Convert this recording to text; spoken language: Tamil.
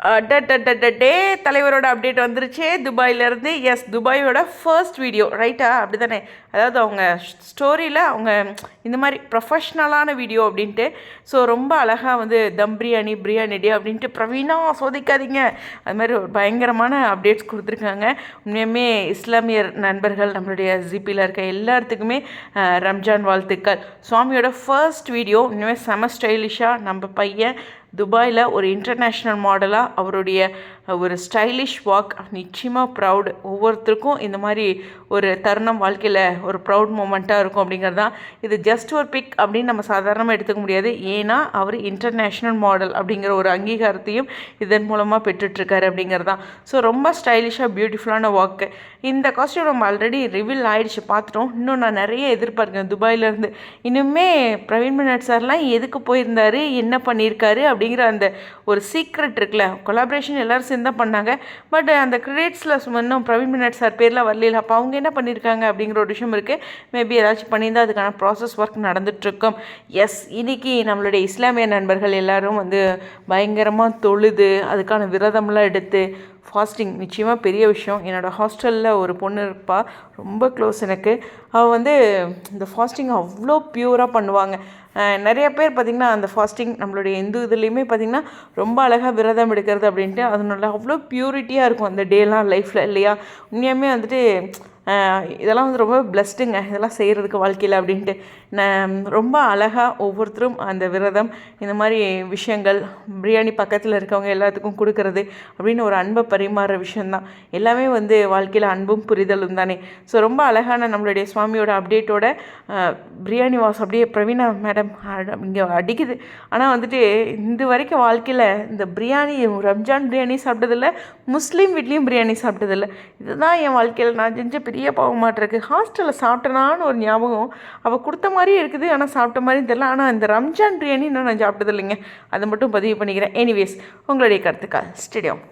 டே தலைவரோட அப்டேட் வந்துருச்சு துபாயிலேருந்து. எஸ், துபாயோட ஃபர்ஸ்ட் வீடியோ ரைட்டா, அப்படி தானே? அதாவது அவங்க ஸ்டோரியில் அவங்க இந்த மாதிரி ப்ரொஃபஷ்னலான வீடியோ அப்படின்ட்டு. ஸோ ரொம்ப அழகாக வந்து தம் பிரியாணி டே அப்படின்ட்டு பிரவீனா சோதிக்காதீங்க அது மாதிரி ஒரு பயங்கரமான அப்டேட்ஸ் கொடுத்துருக்காங்க. உண்மையுமே இஸ்லாமியர் நண்பர்கள் நம்மளுடைய ஜிபியில் இருக்க எல்லாத்துக்குமே ரம்ஜான் வாழ்த்துக்கள். சுவாமியோட ஃபர்ஸ்ட் வீடியோ இன்னுமே செம ஸ்டைலிஷாக நம்ம பையன் துபாயில் ஒரு இன்டர்நேஷ்னல் மாடலாக அவருடைய ஒரு ஸ்டைலிஷ் வாக் நிச்சயமாக ப்ரவுட். ஒவ்வொருத்தருக்கும் இந்த மாதிரி ஒரு தருணம் வாழ்க்கையில் ஒரு ப்ரவுட் மூமெண்ட்டாக இருக்கும் அப்படிங்கிறது தான். இது ஜஸ்ட் ஒரு பிக் அப்படின்னு நம்ம சாதாரணமாக எடுத்துக்க முடியாது. ஏன்னா அவர் இன்டர்நேஷ்னல் மாடல் அப்படிங்கிற ஒரு அங்கீகாரத்தையும் இதன் மூலமாக பெற்றுட்ருக்காரு அப்படிங்கிறது தான். ஸோ ரொம்ப ஸ்டைலிஷாக பியூட்டிஃபுல்லான வாக்கு. இந்த காஸ்டியூம் நம்ம ஆல்ரெடி ரிவீல் ஆகிடுச்சு, பார்த்துட்டோம். இன்னும் நான் நிறைய எதிர்பார்க்கேன் துபாயிலேருந்து. இன்னுமே பிரவீன் மினட் சார்லாம் எதுக்கு போயிருந்தார், என்ன பண்ணியிருக்காரு அப்படிங்கிற அந்த ஒரு சீக்ரெட் இருக்குல்ல. கொலாபரேஷன் எல்லோரும் சேர்ந்து தான் பண்ணாங்க. பட் அந்த கிரெடிட்ஸில் இன்னும் பிரவீன் மினட் சார் பேரில் வரல. அப்போ அவங்க என்ன பண்ணியிருக்காங்க அப்படிங்கிற ஒரு விஷயம் இருக்குது. மேபி ஏதாச்சும் பண்ணியிருந்தால் அதுக்கான ப்ராசஸ் ஒர்க் நடந்துகிட்ருக்கோம். எஸ், இன்றைக்கி நம்மளுடைய இஸ்லாமிய நண்பர்கள் எல்லோரும் வந்து பயங்கரமாக தொழுது அதுக்கான விரதம்லாம் எடுத்து ஃபாஸ்டிங் நிச்சயமாக பெரிய விஷயம். என்னோடய ஹாஸ்டலில் ஒரு பொண்ணு இருப்பாள், ரொம்ப க்ளோஸ் எனக்கு. அவள் வந்து இந்த ஃபாஸ்டிங் அவ்வளோ ப்யூராக பண்ணுவாங்க. நிறைய பேர் பார்த்திங்கன்னா அந்த ஃபாஸ்டிங் நம்மளுடைய இந்து இதுலேயுமே பார்த்திங்கன்னா ரொம்ப அழகாக விரதம் எடுக்கிறது அப்படின்ட்டு அதனால அவ்வளோ ப்யூரிட்டியாக இருக்கும் அந்த டேலாம் லைஃப்பில் இல்லையா. உண்மையாமே வந்துட்டு இதெல்லாம் வந்து ரொம்ப பிளஸ்டுங்க இதெல்லாம் செய்கிறதுக்கு வாழ்க்கையில் அப்படின்ட்டு. ரொம்ப அழகாக ஒவ்வொருத்தரும் அந்த விரதம் இந்த மாதிரி விஷயங்கள் பிரியாணி பக்கத்தில் இருக்கவங்க எல்லாத்துக்கும் கொடுக்கறது அப்படின்னு ஒரு அன்பை பரிமாறுற விஷயந்தான். எல்லாமே வந்து வாழ்க்கையில் அன்பும் புரிதலும் தானே. ஸோ ரொம்ப அழகான நம்மளுடைய சுவாமியோட அப்டேட்டோட பிரியாணி வாஸ் அப்படியே பிரவீனா மேடம் இங்கே அடிக்குது. ஆனால் வந்துட்டு இந்த வரைக்கும் வாழ்க்கையில் இந்த பிரியாணி ரம்ஜான் பிரியாணி சாப்பிட்டதில்லை, முஸ்லீம் வீட்லேயும் பிரியாணி சாப்பிட்டதில்லை. இதுதான் என் வாழ்க்கையில் நான் செஞ்ச பெரிய பாவமாட்டிருக்கு. ஹாஸ்டலில் சாப்பிட்டனான்னு ஒரு ஞாபகம் அவள் கொடுத்த மாதிரியே இருக்குது, ஆனால் சாப்பிட்ட மாதிரியும் தெரியல. ஆனால் இந்த ரம்ஜான் பிரியாணி இன்னும் நான் சாப்பிட்டதில்லைங்க. அதை மட்டும் பதிவு பண்ணிக்கிறேன். எனிவேஸ், உங்களுடைய கருத்துக்கள் ஸ்டேடியம்.